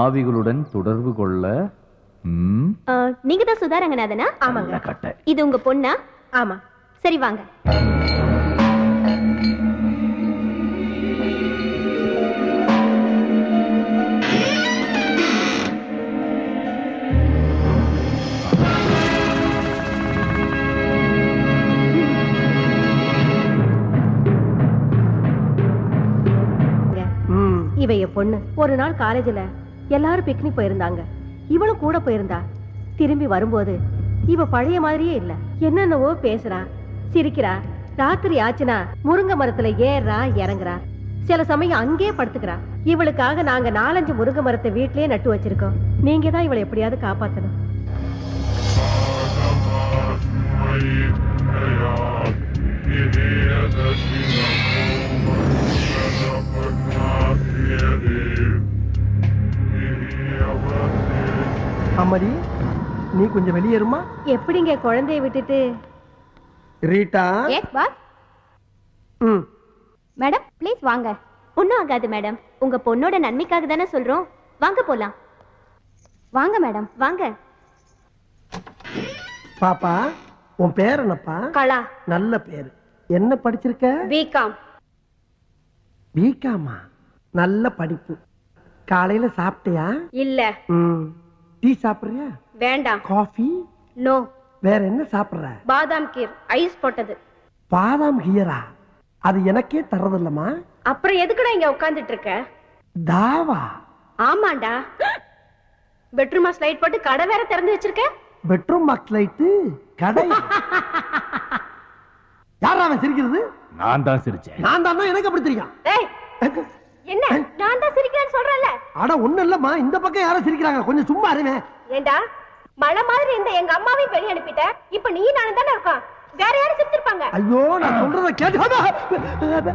ஆவிகளுடன் தொடர்பு கொள்ள நீங்க தான் சுதா ரங்கநாதனா? ஆமாங்க. இது உங்க பொண்ணா? ஆமா. சரி வாங்க. இவ என் பொண்ணு. ஒரு நாள் காலேஜ்ல எல்லாரும் பிக்னிக் போயிருந்தாங்க. இவளும் கூட போயிருந்தா. திரும்பி வரும்போது இவ பழைய மாதிரியே இல்ல. என்னென்னவோ பேசுறா, சிரிக்கிறா. ராத்திரி ஆச்சுனா முருங்கை மரத்துல ஏறா இறங்குறா. சில சமயம் அங்கே படுத்துக்கிறா. இவளுக்காக நாங்க 4-5 முருங்கை மரத்தை வீட்லயே நட்டு வச்சிருக்கோம். நீங்க தான் இவளை எப்படியாவது காப்பாத்தணும். அம்மாடி, நீ கொஞ்சம் வெளியேறுமா? எப்படிங்க குழந்தைய விட்டுட்டு? Rita. Yes boss. Madam please வாங்க. ஒன்றும் ஆகாது மேடம். உங்க பொண்ணோட நன்மைக்காக தானே சொல்றோம். வாங்க போலாம். வாங்க மேடம் வாங்க. பாப்பா, உன் பேர் என்னப்பா? கலா. நல்ல பேரு. என்ன படிச்சிருக்க? பிகாம். பிகாமா? நல்ல படிப்பு. காலையில சாப்பிட்டியா? இல்ல. டீ சாப்பிடுறியா? வேண்டாம். காஃபி? நோ. வேற என்ன சாப்பிடுற? பாதாம் கீர் ஐஸ் போட்டது. பாதாம் கீரா? அது எனக்கே தரதில்லமா. அப்புறம் எதுக்குடா இங்க உட்கார்ந்துட்டு இருக்க? தாவா? ஆமாண்டா. பெட்ரூமா ஸ்லைட் போட்டு கடை வேற திறந்து வச்சிருக்க. பெட்ரூம் பாக்ஸ் லைட் கடை? யாரா அவன் சிரிக்கிறது? நான் தான் சிரிச்சேன். நான் தான். எனக்கு அப்படி தெரியும்? ஏய், என்ன நான் தான் சிரிக்கிறேன்னு சொல்றேன்ல. அட ஒண்ணு இல்லம்மா, இந்த பக்கம் யாரும் சிரிக்கிறாங்க, கொஞ்சம் சும்மா இருங்க. ஏண்டா மழை மாதிரி இந்த எங்க அம்மாவையும் வெளிய அனுப்பிட்ட. இப்ப நீ நானும் தானே இருக்கோம். வேற யாரும் சிரிச்சிருப்பாங்க. ஐயோ, நான் சொல்றத கேட்டு.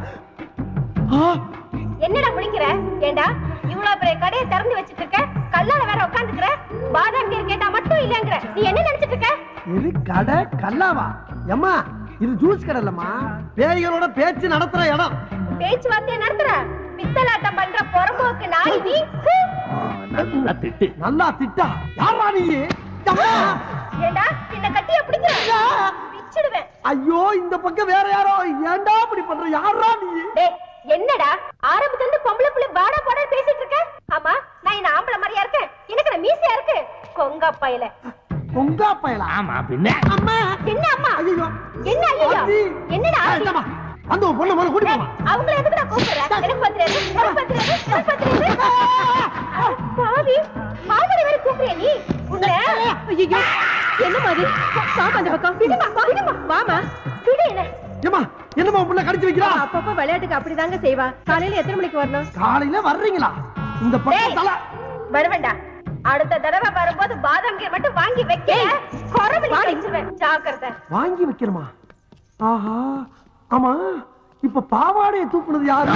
என்னடா முடிக்கிற? ஏண்டா இவ்வளவு பெரிய கடையை திறந்து வச்சிட்டு இருக்க, கல்லால வேற உட்கார்ந்துக்கிற. பாதாம் கீர் கேட்டா மட்டும் இல்லங்கற. நீ என்ன நினைச்சிட்டு இருக்க? இது கடை கல்லாவா? அம்மா, இது ஜூஸ் கடை இல்லம்மா, பேய்களோட பேச்சு நடத்துற இடம். பேச்சுவார்த்தை நடத்துற பித்தலாட்டம் பண்ற பொறம்போக்கு நாய் நீ. நல்லா திட்டு. நல்லா திட்டா? யாரா நீ? ஏண்டா என்ன கட்டிய பிடிக்கிற? பிச்சிடுவேன். ஐயோ, இந்த பக்கம் வேற யாரோ. ஏண்டா இப்படி பண்ற? யாரா நீ? டேய், என்னடா ஆரம்பத்துல இருந்து பொம்பளை புள்ள பாடா பாடா பேசிட்டு இருக்க? ஆமா, நான் என்ன ஆம்பளை மாதிரியா இருக்கேன்? எனக்கு நான் மீசையா இருக்கு. கொங்கா பயல. கொங்கா பயல? ஆமா பின்ன. அம்மா. என்ன அம்மா? ஐயோ. என்ன ஐயோ? என்னடா ஆதி? அந்த பொண்ணு மேல கூட்டி போமா. அவங்கள எதுக்குடா கூப்பிடுற? எனக்கு பத்திரது. பாவி, மாமடி வேற கூப்பிடுற நீ. உன்னை ஐயோ. என்ன மாதிரி? பாப்பா அந்த பக்கம். விடுமா. வாமா. விடு என்ன? ஏமா, என்னமா புள்ள கடிச்சு வைக்கிறா? அப்பப்ப விளையாட்டுக்கு அப்படிதாங்க செய்வா. காலையில எத்தனை மணிக்கு வரணும்? காலையில வர்றீங்களா? இந்த பக்கம் தல வருவேண்டா. அடுத்த தடவை வரும்போது பாதாம் கீர் மட்டும் வாங்கி வைக்க. கொரவடி அடிச்சுவேன். ஜாக்கிரதை. வாங்கி வைக்கணுமா? ஆஹா. ஆமா, இப்ப பாவாடையை தூக்குனது யாரு?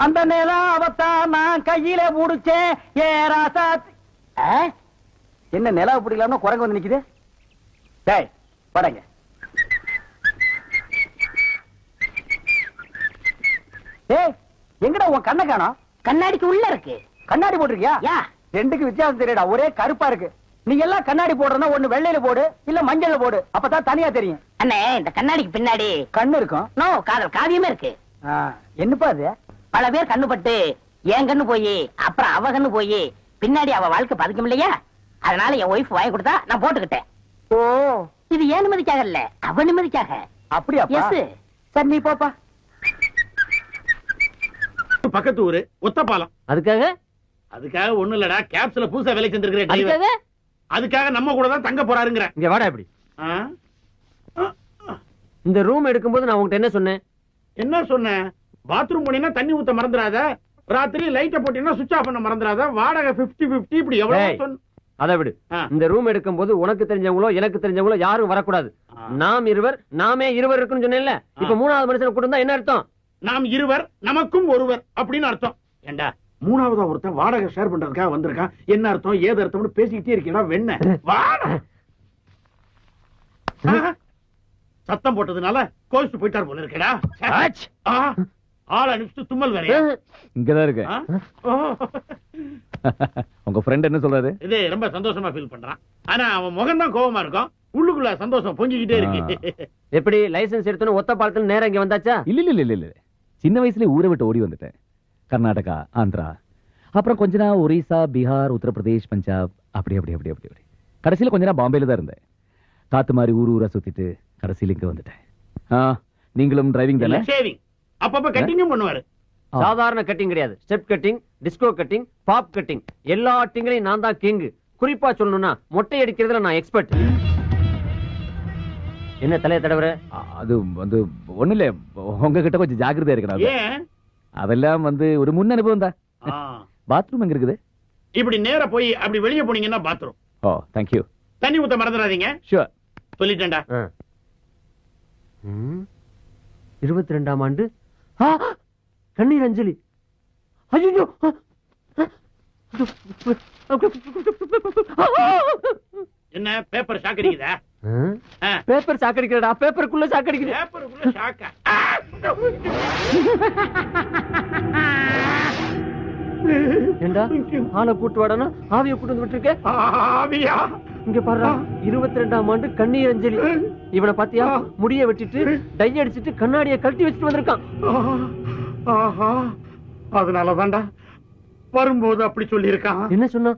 அந்த நேரம் அவத்தான் நான் கையில புடிச்சேன். ஏ ராசா. என்ன நிலவு பிடிக்கலாம்னு குரங்கு வந்து நிக்குது. டேய் படங்க. ஏய், எங்கடா உன் கண்ணை காணோம்? கண்ணாடிக்கு உள்ள இருக்கு. கண்ணாடி போட்டிருக்கியா? ரெண்டுக்கு வித்தியாசம் தெரியடா. ஒரே கருப்பா இருக்கு. நீ எல்லாம் கண்ணாடி போடுறனா ஒண்ணு வெள்ளையில போடு, இல்ல மஞ்சள்ல போடு. அப்பதான் தனியா தெரியும். அண்ணே, இந்த கண்ணாடிக்கு பின்னாடி கண்ணு இருக்கும். நோ, காதல் காவியமே இருக்கு. என்னப்பா அது? பல பேர் கண்ணு பட்டு என் கண்ணு போய் அப்புறம் அவ கண்ணு போய் பின்னாடி அவ வாழ்க்கை பதுக்கும் இல்லையா? அதனால என் ஒய்ஃப் வாங்கி கொடுத்தா நான் போட்டுக்கிட்டேன். ஓ, இது ஏன் நிம்மதிக்காக இல்ல, அவ நிம்மதிக்காக. அப்படியா? எஸ். சரி, நீ போப்பா. பக்கத்து ஊரு ஒத்தப்பாலம். அதுக்காக ஒண்ணு இல்லடா, கேப்ஸ்ல புதுசா வேலை செஞ்சிருக்கிற. அதுக்காக நம்ம கூட தான் தங்க போறாருங்கற. இங்க வாடா. இப்படி இந்த ரூம் எடுக்கும்போது நான் உங்ககிட்ட என்ன சொன்னேன்? என்ன சொன்னேன்? பாத்ரூம் போனீனா தண்ணி ஊத்த மறந்துடாத, ராத்திரி லைட்ட போட்டீனா சுவிட்ச் ஆஃப் பண்ண மறந்துடாத, வாடகை 50-50 இப்படி எவ்வளவு சொன்ன. அதை விடு. இந்த ரூம் எடுக்கும்போது உனக்கு தெரிஞ்சவங்களோ எனக்கு தெரிஞ்சவங்களோ யாரும் வரக்கூடாது. நாம் இருவர், நாமே இருவர் இருக்குன்னு சொன்னேன்ல. இப்ப மூணாவது மனுஷனை கூட்டு வந்தா என்ன அர்த்தம்? நாம் இருவர் நமக்கும் ஒருவர் அப்படின்னு அர்த்தம். ஏண்டா மூணாவதா ஒருத்தன் வாடகை ஷேர் பண்றதுக்காக வந்திருக்கான். என்ன அர்த்தம் ஏது அர்த்தம்னு பேசிக்கிட்டே இருக்கீடா வெண்ண. வாடா. சத்தம் போட்டதுனால கோவிச்சு போயிட்டார் போல இருக்கடா. ஆள் அனுப்பிச்சு தும்மல் வேறையா? இங்கதான் இருக்கு. உங்க ஃப்ரெண்ட் என்ன சொல்றாரு? இது ரொம்ப சந்தோஷமா ஃபீல் பண்றான். ஆனா அவன் முகம் தான் கோவமா இருக்கும், உள்ளுக்குள்ள சந்தோஷம் பொங்கிக்கிட்டே இருக்கு. எப்படி லைசென்ஸ் எடுத்தோன்னு ஒத்த பாலத்துல நேரம் இங்க வந்தாச்சா? இல்ல சின்ன வயசுல ஊரை விட்டு ஓடி வந்துட்டேன். கர்நாடகா, ஆந்திரா, அப்புறம் கொஞ்ச நாள் ஒரிசா, பீகார், உத்தரப்பிரதேஷ், பஞ்சாப், அப்படி கடைசியில கொஞ்ச நாள் பாம்பேல தான் இருந்தேன். காத்து மாதிரி ஊரா சுத்திட்டு கடைசியில இங்க வந்துட்டேன். நீங்களும் டிரைவிங் தானே? ஷேவிங் அப்பப்ப கட்டிங்கும் பண்ணுவாரு. சாதாரண கட்டிங் கிடையாது, step cutting, disco cutting, bob cutting, எல்லா கட்டிங்லயும் நான் தான் கிங். குறிப்பா சொல்லணும்னா மொட்டை அடிக்கிறதுல நான் எக்ஸ்பர்ட். என்ன தலைய தடவர? அது வந்து ஒண்ணு இல்ல, உங்ககிட்ட கொஞ்சம் ஜாக்கிரதையா இருக்கணும். ஏன்? அதெல்லாம் வந்து ஒரு முன் அனுபவம் தான். பாத்ரூம் எங்க இருக்குது? இப்படி நேரா போய் அப்படி வெளியே போனீங்கன்னா பாத்ரூம். O, thank you. தண்ணி ஊத்த மறந்துடாதீங்க. ஷூர். சொல்லிட்டேன்டா. 22ஆம் ஆண்டு கண்ணீர் அஞ்சலி. ஐயோ, என்ன பேப்பர் ஷாக் அடிக்குதா? பேப்பர் சாக்கடிக்கிறடா, பேப்பருக்குள்ள சாக்கடிக்குது. பேப்பருக்குள்ள ஷாக்கா? ஏண்டா ஆளை கூட்டு வாடனா ஆவிய கூட்டு வந்து விட்டுருக்க? ஆவியா? இங்க பாரு, 22ஆம் ஆண்டு கண்ணீர் அஞ்சலி. இவனை பாத்தியா? முடிய வெட்டிட்டு டை அடிச்சிட்டு கண்ணாடியை கழட்டி வச்சுட்டு வந்திருக்கான். ஆஹா, அதனாலதான்டா வரும்போது அப்படி சொல்லி இருக்கான். என்ன சொன்னா?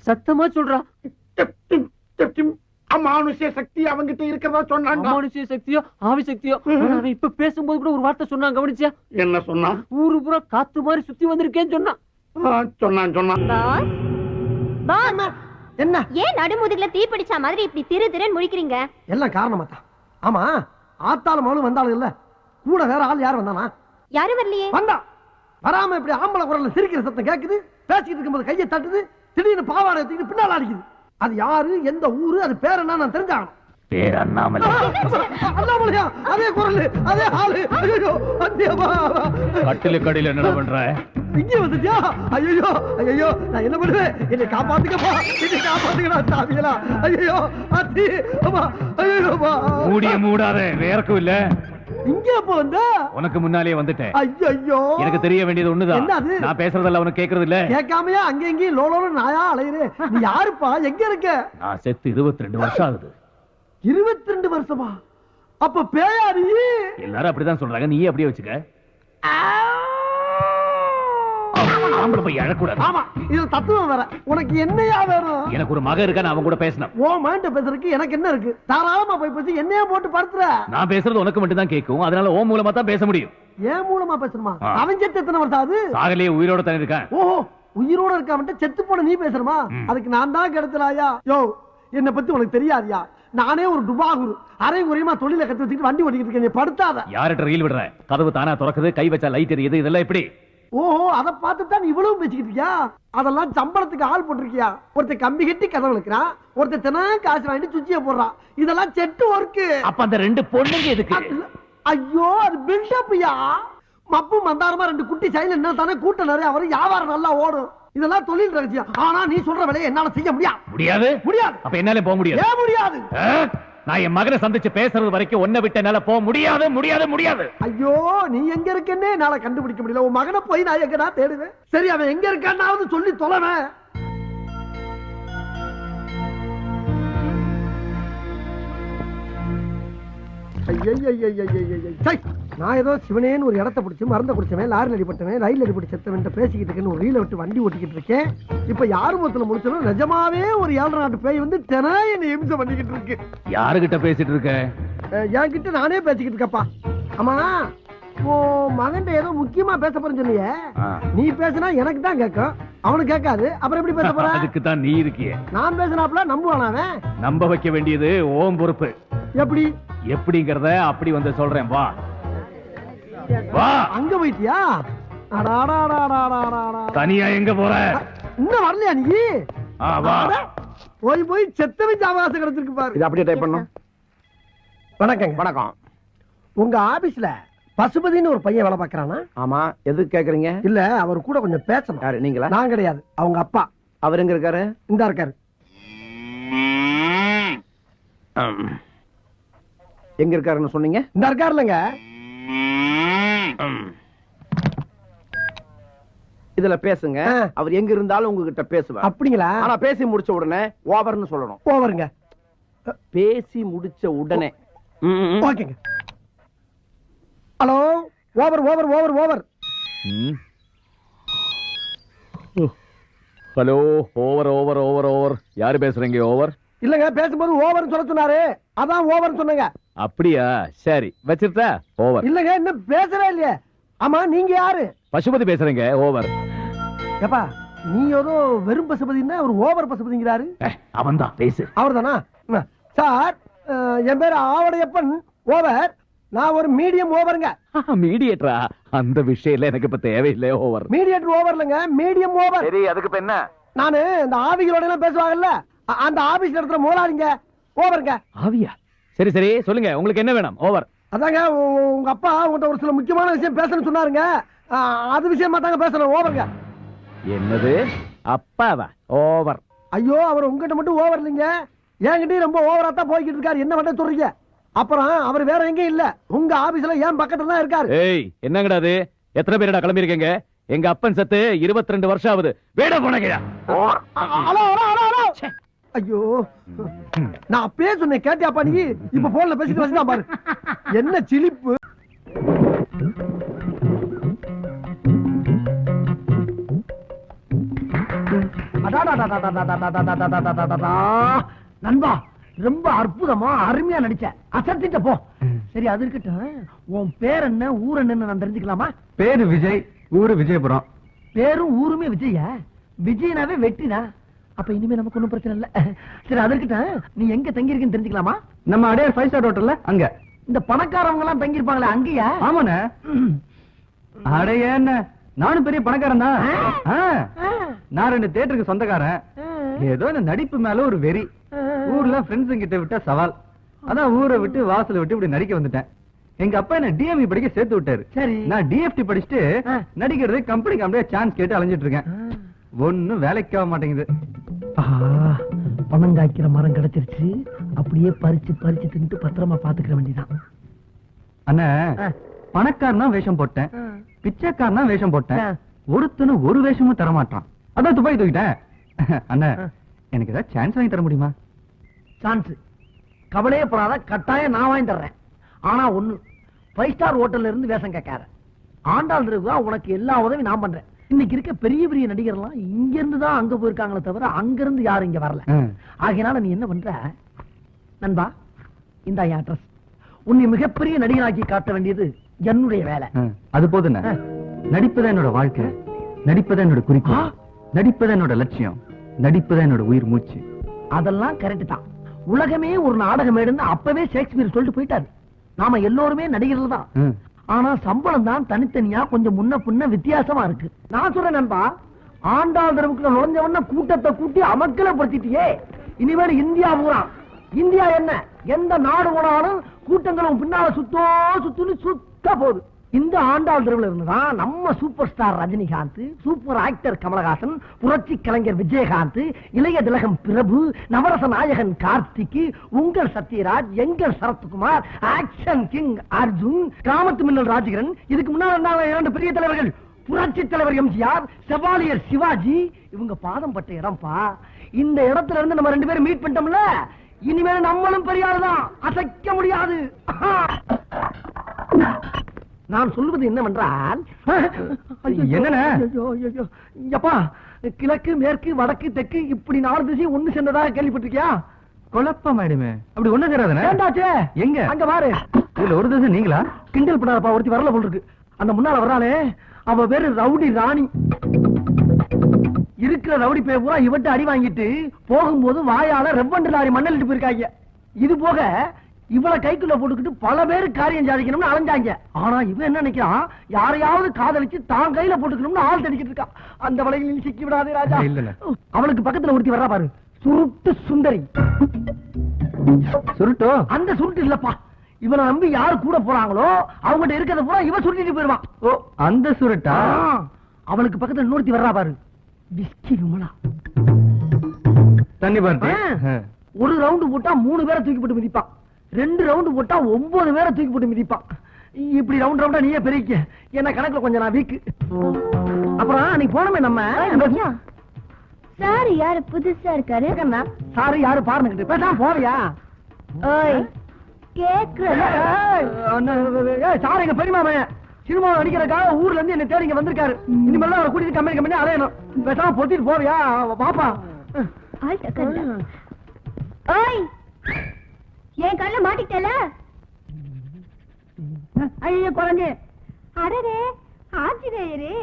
சத்தமா சொல்றா. அமானுஷ்ய சக்தி அவங்கிட்ட இருக்கிறதா சொன்னான். அமானுஷ்ய சக்தியோ ஆவி சக்தியோ, அவன் இப்ப பேசும்போது கூட ஒரு வார்த்தை சொன்னான், கவனிச்சியா? என்ன சொன்னா? ஊரு பூரா காத்து மாதிரி சுத்தி வந்திருக்கேன்னு சொன்னான். சொன்னான். பாஸ், என்ன ஏன் நடுமுதுகுல தீ பிடிச்ச மாதிரி இப்படி திருன்னு முழிக்கிறீங்க? எல்லாம் காரணமா தான். ஆமா, ஆத்தாலும் அவளும் வந்தாலும் இல்ல, கூட வேற ஆள் யார் வந்தானா? யாரும் வரலையே. வந்தா வராம இப்படி ஆம்பளை குரல்ல சிரிக்கிற சத்தம் கேக்குது. பேசிக்கிட்டு இருக்கும்போது கையை தட்டுது, திடீர்னு பாவாடை எடுத்துக்கிட்டு பின்னால அடிக்குது. அது யாரு, எந்த ஊரு, அது பேர் என்ன நான் தெரிஞ்சாகணும். பேர் அண்ணாமலை. அண்ணாமலையா? அதே குரல், அதே ஆளு. ஐயோ, கட்டில கடையில என்ன பண்ற? இங்கே வந்துட்டியா? ஐயோ ஐயோ, நான் என்ன பண்ணுவேன்? என்னை காப்பாத்துக்கப்பா, என்னை காப்பாத்துக்கடா சாமிகளா. ஐயோ அத்தி, அம்மா, ஐயோ மூடிய மூடாத, வேறக்கும் இல்ல. இங்க எப்ப வந்த? உனக்கு முன்னாலே வந்துட்டேன். ஐயோ, எனக்கு தெரிய வேண்டியது ஒண்ணுதான். என்னது? நான் பேசுறதெல்லாம் உனக்கு கேக்குறது இல்ல. கேட்காமையா அங்க எங்கேயும் லோலோன்னு நாயா அலையுறே? நீ யாருப்பா? எங்க இருக்க? நான் செத்து 22 வருஷம் ஆகுது. 22 வருஷமா? அப்ப பேயாரி? எல்லாரும் அப்படிதான் சொல்றாங்க, நீயே அப்படியே வச்சுக்க. ஆம்பளை போய் அழக்கூடாது. ஆமா, இது தத்துவம் வேற. உனக்கு என்னையா வேணும்? எனக்கு ஒரு மகன் இருக்கா, நான் அவன் கூட பேசணும். ஓ மைண்ட பேசுறதுக்கு எனக்கு என்ன இருக்கு? தாராளமா போய் பேசி என்னையா போட்டு படுத்துற. நான் பேசுறது உனக்கு மட்டும் தான் கேட்கும், அதனால ஓ மூலமா தான் பேச முடியும். ஏன் மூலமா பேசணுமா? அவன் செத்து எத்தனை வருஷம் ஆகுது? சாகலையே, உயிரோட தானே இருக்கான். ஓஹோ, உயிரோட இருக்காம செத்து போன நீ பேசுறமா? அதுக்கு நான் தான் கெடுத்தலாயா? யோ, என்னை பத்தி உனக்கு தெரியாதியா? நானே ஒரு டுபாகுரு, அரை குறையமா தொழில கத்து வச்சுட்டு வண்டி ஓட்டிக்கிட்டு இருக்கேன். படுத்தாத. யார்கிட்ட ரீல் விடுற? கதவு தானா திறக்குது, கை வச்சா லைட் எரியுது, இதெல்லாம் எப்படி? ஓஹோ, அதை பார்த்துதான் இவ்வளவு பேசிக்கிட்டு இருக்கியா? அதெல்லாம் சம்பளத்துக்கு ஆள் போட்டிருக்கியா? ஒருத்தர் கம்பி கட்டி கதவு வைக்கிறான், ஒருத்தர் தினம் காசு வாங்கிட்டு சுச்சிய போடுறான். இதெல்லாம் செட்டு ஒர்க்கு. அப்ப அந்த 2 பொண்ணுங்க எதுக்கு? ஐயோ, அது பில்டப்யா. மப்பு மந்தாரமா 2 குட்டி சைல என்ன தானே கூட்டம் நிறைய வரும், வியாபாரம் நல்லா ஓடும். இதெல்லாம் தொழில் ரகசியம். ஆனா நீ சொல்ற வேலையை என்னால செய்ய முடியாது. முடியாது. அப்ப என்னால போக முடியாது. ஏன் முடியாது? நான் என் மகனை சந்திச்சு பேசுறது வரைக்கும் ஒன்ன விட்டு என்னால போக முடியாது. ஐயோ, நீ எங்க இருக்கன்னே என்னால கண்டுபிடிக்க முடியல. உன் மகனை போய் நான் எங்கடா தேடுவேன்? சரி, அவன் எங்க இருக்கான்னாவது சொல்லி தொலைவேன். நான் ஏதோ சிவனேன்னு ஒரு இடத்த பிடிச்சி மறந்த குடிச்சவன், லாரி அடிபட்டவன், ரயில் அடிபட்டு செத்தவன் பேசிக்கிட்டு இருக்கேன்னு ஒரு ரீல விட்டு வண்டி ஓட்டிக்கிட்டு இருக்கேன். இப்ப யாரு மொத்தத்துல முடிச்சாலும் நிஜமாவே ஒரு 7 நாட்டு பேய் வந்து தினா என்ன எம்சம் பண்ணிக்கிட்டு இருக்கு. யாருகிட்ட பேசிட்டு இருக்க? என்கிட்ட நானே பேசிக்கிட்டு இருக்கப்பா. ஆமா, மகன் ஏதோ முக்கியமா பேச போறேன்னு சொன்னியே, நீ பேசினா எனக்கு தான் கேட்கும், அவனுக்கு கேட்காது. அப்புறம் எப்படி பேச போற? அதுக்கு தான் நீ இருக்கியே. நான் பேசினாப்ல நம்புவானா அவன்? நம்ப வைக்க வேண்டியது ஓம் பொறுப்பு. எப்படி? எப்படிங்கறத அப்படி வந்து சொல்றேன், வா. வா. அங்க போயிட்டியா? தனியா எங்க போற? இன்னும் வரலையா நீ? வா. போய் செத்தவன் அவகாசம் கிடைச்சிருக்கு பாரு. இது அப்படியே டைப் பண்ணும். வணக்கம். வணக்கம். உங்க ஆபீஸ்ல பசுபதினு ஒரு பையன் வேலை பாக்குறானா? ஆமா, எதுக்கு கேக்குறீங்க? இல்ல, அவர் கூட கொஞ்சம் பேசணும். யாரு, நீங்களா? நான் கிடையாது, அவங்க அப்பா. அவர் எங்க இருக்காரு? இந்த இருக்காரு. எங்க இருக்காருன்னு சொன்னீங்க? இந்த இருக்காருலங்க. இதுல பேசுங்க. அவர் எங்க இருந்தாலும் உங்ககிட்ட பேசுவார். அப்படிங்களா? ஆனா பேசி முடிச்ச உடனே ஓவர்னு சொல்லணும். ஓவருங்க. பேசி முடிச்ச உடனே. ஓகேங்க. Hello, over over over over. Hello, over over over over. யாரு பேசுறீங்க? ஓவர் இல்லங்க, பேசும்போது ஓவர்னு சொல்ல சொன்னாரு, அதான் ஓவர்னு சொன்னங்க. அப்படியா? சரி, வச்சிருத்தா. ஓவர். இல்லங்க, இன்னும் பேசவே இல்லையே. ஆமா, நீங்க யாரு? பசுபதி பேசுறீங்க. ஓவர். ஏப்பா, நீ ஏதோ வெறும் பசுபதினா ஒரு ஓவர் பசுபதிங்கிறாரு. அவன் தான் பேசு. அவர் தானா? சார், என் பேரு ஆவடையப்பன். ஓவர். நான் ஒரு மீடியம் ஓவருங்க. மீடியேட்டரா? அந்த விஷயம் எனக்கு இப்ப தேவையில்லை. ஓவர். மீடியேட்டர் ஓவர் இல்லங்க, மீடியம் ஓவர். சரி, அதுக்கு இப்ப என்ன? நானு இந்த ஆவிகளோட எல்லாம் பேசுவாங்கல்ல, அந்த ஆபீஸ் நடத்துற முதலாளிங்க. ஓவருங்க. ஆவியா? சரி சரி, சொல்லுங்க, உங்களுக்கு என்ன வேணும்? ஓவர். அதாங்க, உங்க அப்பா உங்கள்கிட்ட ஒரு சில முக்கியமான விஷயம் பேசணும்னு சொன்னாருங்க. அது விஷயமா தாங்க பேசணும். ஓவருங்க. என்னது? அப்பாவா? ஓவர். ஐயோ, அவர் உங்ககிட்ட மட்டும் ஓவர் இல்லைங்க, என்கிட்டயும் ரொம்ப ஓவரா தான் போய்கிட்டு இருக்காரு. என்ன பண்ண சொல்றீங்க? அப்புறம் அவர் வேற எங்கேயும் இல்ல, உங்க ஆபீஸ்ல ஏன் பக்கத்துல தான் இருக்காரு. ஏய், என்னங்கடா அது? எத்தனை பேரடா கிளம்பி இருக்கீங்க? எங்க அப்பன் சத்து 22 வருஷம் ஆகுது. வேட போனங்கயா. Hello hello hello hello. ஐயோ, நான் அப்பவே சொன்னேன், கேட்டியாப்பா நீ? இப்ப போன்ல பேசிட்டு வச்சுதான் பாரு. என்ன சிலிப்பு. நண்பா, ரொம்ப அற்புதமா அருமையா நடிச்ச. அசத்திட்ட போ. சரி, அது இருக்கட்டும். உன் பேர் என்ன, ஊர் என்னன்னு நான் தெரிஞ்சுக்கலாமா? பேரு விஜய், ஊரு விஜயபுரம். பேரும் ஊருமே விஜயா? விஜயனாவே வெட்டினா? அப்ப இனிமே நமக்கு ஒண்ணும் பிரச்சனை இல்ல. சரி, அது இருக்கட்டும். நீ எங்க தங்கி இருக்கேன்னு தெரிஞ்சுக்கலாமா? நம்ம அடையார் 5 ஸ்டார் ஹோட்டல்ல அங்க. இந்த பணக்காரவங்க எல்லாம் தங்கி இருப்பாங்களே, அங்கயா? ஆமாண்ணே. அடைய என்ன, நானும் பெரிய பணக்காரன் தான். நான் 2 தியேட்டருக்கு சொந்தக்காரன். ஏதோ இந்த நடிப்பு மேல ஒரு வெறி. ஊர்ல ஃப்ரெண்ட்ஸ் கிட்ட விட்ட சவால். அதான் ஊரை விட்டு வாசல விட்டு இப்படி நடிக்க வந்துட்டேன். எங்க அப்பா என்ன டிஎம்இ படிக்க சேர்த்து விட்டாரு. சரி, நான் டிஎஃப்டி படிச்சுட்டு நடிக்கிறது கம்பெனி சான்ஸ் கேட்டு அலைஞ்சிட்டு இருக்கேன். ஒண்ணும் வேலைக்கு ஆக மாட்டேங்குது. பணம் காய்க்கிற மரம் கிடைச்சிருச்சு. அப்படியே பறிச்சு பறிச்சு தின்ட்டு பத்திரமா பாத்துக்கிற வேண்டியதான். அண்ணா, பணக்காரனா வேஷம் போட்டேன், பிச்சைக்காரனா வேஷம் போட்டேன். ஒருத்தனும் ஒரு வேஷமும் தர மாட்டான். அதான் துபாய் தூக்கிட்டேன். அண்ணா, எனக்கு ஏதாவது சான்ஸ் வாங்கி தர முடியுமா? சான்ஸ் கவலையே படாத, கட்டாயம் நான் வாங்கி தர்றேன். ஆனா ஒண்ணு, 5 ஸ்டார் ஹோட்டல்ல இருந்து வேஷம் கேட்கார. ஆண்டாள் இருக்குவா, உனக்கு எல்லா உதவி நான் பண்றேன். இன்னைக்கு இருக்க பெரிய பெரிய நடிகர்லாம் இங்க இருந்து தான் அங்க போயிருக்காங்களே தவிர அங்க இருந்து யாரும் இங்க வரல. ஆகையினால நீ என்ன பண்ற நண்பா, இந்த அட்ரஸ். உன்னை மிகப்பெரிய நடிகராக்கி காட்ட வேண்டியது என்னுடைய வேலை. அது போதுண்ணா. நடிப்புதான் என்னோட வாழ்க்கை, நடிப்புதான் என்னோட குறிக்கோள், நடிப்புதான் என்னோட லட்சியம், நடிப்புதான் என்னோட உயிர் மூச்சு. அதெல்லாம் கரெக்ட் தான். உலகமே ஒரு நாடகம் எடுன்னு அப்பவே ஷேக்ஸ்பியர் சொல்லிட்டு போயிட்டாரு. நாம எல்லோருமே நடிகர்கள் தான். ஆனா சம்பளம் தான் தனித்தனியா கொஞ்சம் முன்ன பின்ன வித்தியாசமா இருக்கு. நான் சொல்றேன் நண்பா, ஆண்டாள் தெருவுக்குள்ள நுழைஞ்சவன கூட்டத்தை கூட்டி அமக்கலப்படுத்திட்டியே. இனிமேல் இந்தியா பூரா, இந்தியா என்ன எந்த நாடு போனாலும் கூட்டங்களும் பின்னால சுத்துன்னு சுத்த போகுது. இந்த ஆண்டாள் தெருவில் இருந்துதான் நம்ம super star Rajinikanth, super actor Kamal Haasan, புரட்சி கலைஞர் விஜயகாந்த், இளைய திலகம் பிரபு, நவரச நாயகன் கார்த்திக், உங்கள் சத்யராஜ், எங்கள் சரத்குமார், ஆக்ஷன் கிங் அர்ஜுன், காமத்து மின்னல் ராஜகிரன், இதுக்கு முன்னால் 2 பெரிய தலைவர்கள், புரட்சி தலைவர் எம்ஜிஆர், செவாலியர் சிவாஜி, இவங்க பாதம் பட்ட இடம்பா. இந்த இடத்துல இருந்து நம்ம 2 பேரும் மீட் பண்ணிட்டோம்ல, இனிமேல் நம்மளும் பெரிய ஆளுதான், அசைக்க முடியாது. நான் சொல்லுவது என்னவென்றால், என்னப்பா, கிழக்கு மேற்கு வடக்கு தெற்கு இப்படி 4 திசையும் ஒண்ணு சேர்ந்ததாக கேள்விப்பட்டிருக்கியா? குழப்பம் ஆயிடுமே. அப்படி ஒண்ணு சேராதுண்ணே. எங்க? அங்க பாரு. இதுல ஒரு திசை நீங்களா? கிண்டல் பண்ணாதப்பா, ஒருத்தி வரல போல் இருக்கு. அந்த முன்னால வர்றாளே, அவ பேரு ரவுடி ராணி. இருக்கிற ரவுடி பேர் பூரா இவட்டு அடி வாங்கிட்டு போகும்போது வாயால ரெவண்டு லாரி மண்ணலிட்டு போயிருக்காங்க. இது போக இவளை கைக்குள்ள போட்டுக்கிட்டு பல பேரு காரியம் சாதிக்கணும்னு அலைஞ்சாங்க. ஆனா இவன் என்ன நினைக்கிறான், யாரையாவது காதலிச்சு தான் கையில போட்டுக்கணும்னு ஆள் தடிக்கிட்டு இருக்கான். அந்த வலையில் சிக்கி விடாதே ராஜா. அவளுக்கு பக்கத்துல ஒருத்தி வர்றா பாரு, சுருட்டு சுந்தரி. சுருட்டோ? அந்த சுருட்டு இல்லப்பா, இவனை நம்பி யாரு கூட போறாங்களோ அவங்ககிட்ட இருக்கிறத பூரா இவன் சுருட்டிட்டு போயிருவான். ஓ, அந்த சுருட்டா? அவளுக்கு பக்கத்துல இன்னொருத்தி வர்றா பாரு, விஸ்கி விமலா. தண்ணி பார்த்து ஒரு ரவுண்டு போட்டா 3 பேரை தூக்கி போட்டு மிதிப்பான். 2 ரவுண்ட் போட்டா 9 பேரை தூக்கி போட்டு மிதிப்பான். இப்படி ரவுண்ட் ரவுண்டா நீயே பெருக்க என்ன கணக்குல கொஞ்சம் நான் வீக்கு. அப்புறம் நீ போனமே நம்ம சார் யாரு புதுசா இருக்காரு? சாரு யாரு பாருங்க பேசாம போறியா? சார் எங்க பெரியமாமே சினிமா நடிக்கிறதுக்காக ஊர்ல இருந்து என்ன தேடி இங்க வந்திருக்காரு. இனிமேல் அவரை கூட்டிட்டு கம்பெனி அலையணும். பேசாம பொத்திட்டு போவியா? பாப்பா என் கல்ல மாட்டிட்டல. ஐயோ குழந்தை. அடரே ஆஞ்சநேயரே,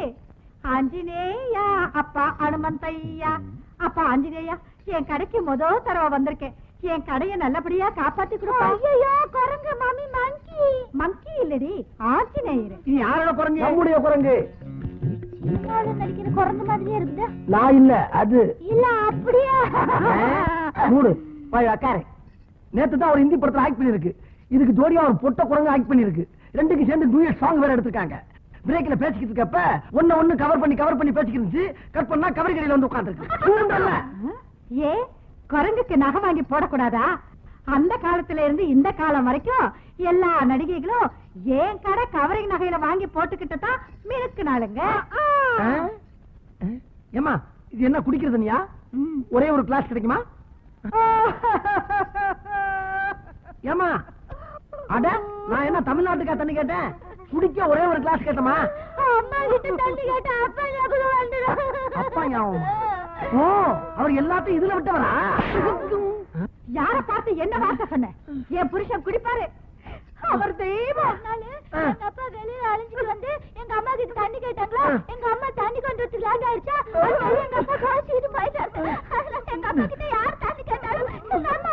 ஆஞ்சநேயா அப்பா அனுமந்தையா. அப்பா ஆஞ்சநேயா, என் கடைக்கு முதல் தடவை வந்திருக்கேன். என் கடைய நல்லபடியா காப்பாத்தி கொடுப்பா. ஐயோ குரங்கு மாமி, மங்கி. மங்கி இல்லடி, ஆஞ்சநேயர். நீ யாரோட குரங்கு? நம்முடைய குரங்கு. நடிக்கிற குரங்கு மாதிரியே இருக்குது. நான் இல்ல அது. இல்ல அப்படியா? மூடு போய் உட்காரு. நேத்து தான் ஒரு ஹிந்தி படத்துல ஆக்ட் பண்ணிருக்கு. இதுக்கு ஜோடியா ஒரு பொட்ட குரங்கு ஆக்ட் பண்ணிருக்கு. ரெண்டுக்கு சேர்ந்து டூயட் சாங் வேற எடுத்திருக்காங்க. பிரேக்ல பேசிக்கிட்டு இருக்கப்ப ஒண்ணு கவர் பண்ணி பேசிக்கிட்டு இருந்துச்சு. கட் பண்ணா கவரி கடையில வந்து உட்கார்ந்துருக்கு. ஏ குரங்குக்கு நகை வாங்கி போடக்கூடாதா? அந்த காலத்துல இருந்து இந்த காலம் வரைக்கும் எல்லா நடிகைகளும் ஏன் கடை கவரிங் நகையில வாங்கி போட்டுக்கிட்டு தான் மினுக்குனாளுங்க. ஏமா இது என்ன குடிக்கிறது? நீயா ஒரே ஒரு கிளாஸ் கிடைக்குமா? ஏமா அட நான் என்ன தமிழ்நாட்டுக்கா தண்ணி கேட்டேன்? குடிக்க ஒரே ஒரு கிளாஸ் கேட்டமா? அம்மா கிட்ட தண்ணி கேட்டா அப்பா ஞாபகம் வந்துடும். அப்பா ஞாபகம்? ஓ அவர் எல்லாத்தையும் இதுல விட்டவரா? யார பார்த்து என்ன வார்த்தை சொன்ன? என் புருஷன் குடிப்பாரு. அவர் தெய்வம். எங்க அப்பா வெளியில அழிஞ்சிட்டு வந்து எங்க அம்மா கிட்ட தண்ணி கேட்டாங்களா? எங்க அம்மா தண்ணி கொண்டு வரதுக்கு ஆயிடுச்சா? எங்க அப்பா காய்ச்சிட்டு போயிட்டாரு. எங்க அப்பா கிட்ட யார் தண்ணி கேட்டாலும் எங்க அம்மா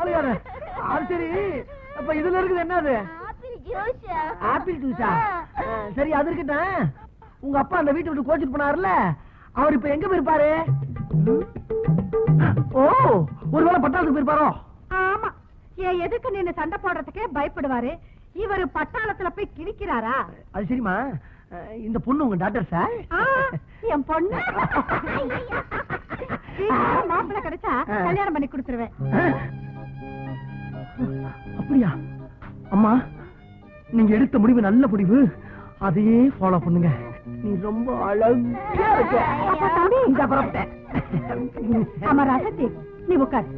அழுகாத. அது சரி, அப்ப இதுல இருக்குது என்னது? ஆப்பிள் ஜூஸா? சரி அது இருக்கட்டும். உங்க அப்பா அந்த வீட்டை விட்டு கோச்சிட்டு போனாருல, அவர் இப்ப எங்க போயிருப்பாரு? ஓ ஒருவேளை பட்டாளத்துக்கு போயிருப்பாரோ? ஆமா, என் எதுக்கு நின்னு சண்டை போடுறதுக்கே பயப்படுவாரு. இவரு பட்டாளத்துல போய் கிழிக்கிறாரா? அது சரிமா, இந்த பொண்ணு உங்க டாக்டர் சார்? என் பொண்ணு மாப்பிள்ள கிடைச்சா கல்யாணம் பண்ணி கொடுத்துருவேன். அப்படியா? அம்மா நீங்க எடுத்த முடிவு நல்ல முடிவு. அதையே ஃபாலோ பண்ணுங்க. நீ ரொம்ப அழகா இருக்க. ஆமா ராசத்தி, நீ உட்கார்.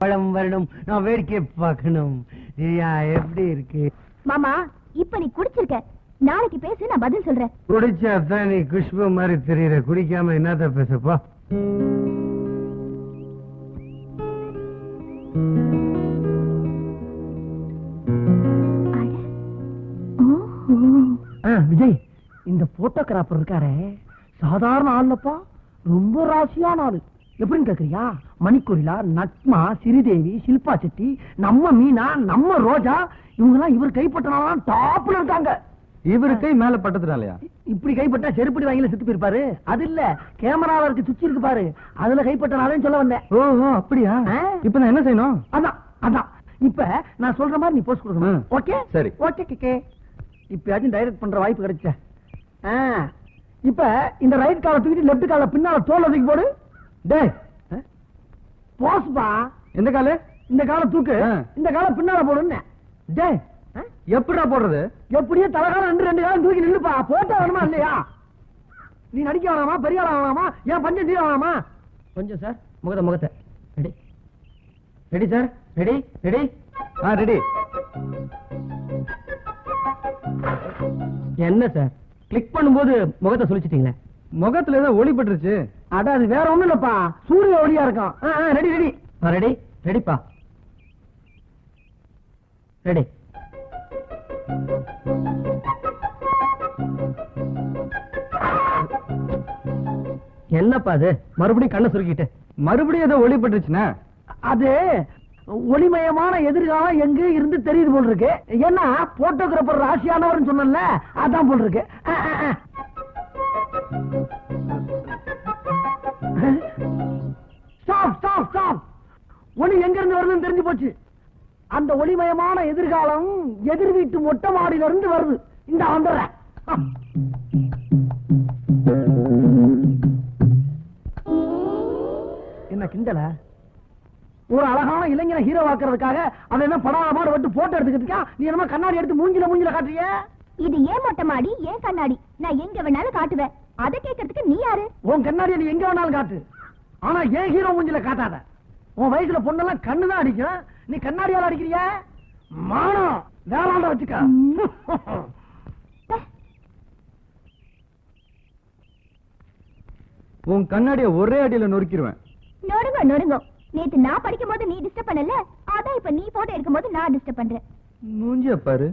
பழம் வரணும், நான் வேடிக்கை பார்க்கணும். எப்படி இருக்கு மாமா? இப்ப நீ குடிச்சிருக்க, நாளைக்கு பேசு, நான் பதில் சொல்றேன். குடிச்சாதான் நீ குஷ்பு மாதிரி தெரியற. குடிக்காம என்னத்த பேசப்பா? விஜய், இந்த போட்டோகிராஃபர் இருக்காரே சாதாரண ஆள்லப்பா, ரொம்ப ராசியான ஆளு. எப்படின்னு கேக்குறியா? மணிக்கொரிலா, நட்மா, ஸ்ரீதேவி, ஷில்பா செட்டி, நம்ம மீனா, நம்ம ரோஜா, இவங்க எல்லாம் இவர் கைப்பற்றினாலும் டாப்ல இருக்காங்க. இவரு கை மேல பட்டதுனாலயா? இப்படி கைப்பட்டா செருப்படி வாங்கில செத்து போயிருப்பாரு. அது இல்ல, கேமரால இருக்கு சுச்சி இருக்கு பாரு, அதுல கைப்பற்றினாலும் சொல்ல வந்தேன். ஓஹோ அப்படியா? இப்ப நான் என்ன செய்யணும்? அதான் இப்ப நான் சொல்ற மாதிரி நீ போஸ்ட் கொடுக்கணும். ஓகே சரி. ஓகே கேக்கே. இப்பயாச்சும் டைரக்ட் பண்ற வாய்ப்பு கிடைச்ச. இப்ப இந்த ரைட் கால தூக்கிட்டு லெப்ட் கால பின்னால தோல்ல தூக்கி போடு. டேய் போஸ்பா. இந்த கால? இந்த கால தூக்கு, இந்த கால பின்னால போடுன்னு. டேய் எப்படிடா போடுறது? எப்படியே தலைகாலம் ரெண்டு காலம் தூக்கி நில்லுப்பா. போட்டோ வேணுமா இல்லையா? நீ நடிக்க வேணாமா? பெரிய ஆளா வேணாமா? ஏன் பஞ்சம் தீர வேணாமா? கொஞ்சம் சார் முகத்தை ready ready sir. Ready ready ready. என்ன சார் கிளிக் பண்ணும்போது முகத்தை சொல்லிச்சிட்டீங்களே? முகத்துல ஏதோ ஒளி பட்டுருச்சு. அட அது வேற ஒண்ணும் இல்லப்பா, சூரிய ஒளியா இருக்கும். ரெடி ரெடி ரெடி ரெடிப்பா. ரெடி. என்னப்பா அது மறுபடியும் கண்ணை சுருக்கிட்டு? மறுபடியும் ஏதோ ஒளி பட்டுருச்சுன்னா அது ஒளிமயமான எதிர்காலம் எங்க இருந்து தெரியுது போல் இருக்கு. ஏன்னா போட்டோகிராபர் ராசியானவர் சொன்னல, அதான் போல் இருக்கு. ஒளி எங்க இருந்து வருதுன்னு தெரிஞ்சு போச்சு. அந்த ஒளிமயமான எதிர்காலம் எதிர் வீட்டு மொட்டை மாடியில இருந்து வருது. இந்த வந்துடுறேன். என்ன கிண்டல? ஒரு அழகான இளைஞனை ஹீரோ ஆக்குறதுக்காக அவன் என்ன படாத மாடு விட்டு போட்டோ எடுத்துக்கிட்டு நீ என்னமா கண்ணாடி எடுத்து மூஞ்சில காட்டுறிய? இது ஏன் மொட்டை மாடி, ஏன் கண்ணாடி? நான் எங்க வேணாலும் காட்டுவேன். அதை கேட்கறதுக்கு நீ யாரு? உன் கண்ணாடியை நீ எங்க வேணாலும் காட்டு, ஆனா ஏன் ஹீரோ மூஞ்சில காட்டாத. உன் வயசுல பொண்ணெல்லாம் கண்ணுதான் அடிக்கும், நீ கண்ணாடியால அடிக்கிறிய? மானம் வேளாண்ட வச்சுக்க. உன் கண்ணாடிய ஒரே அடியில நொறுக்கிடுவேன். நொறுங்க நொறுங்க. நேத்து நான் படிக்கும் போது நீ டிஸ்டர்ப் பண்ணல, அதான் இப்ப நீ போட்டோ எடுக்கும் போது நான் டிஸ்டர்ப் பண்றேன். மூஞ்சிய பாரு.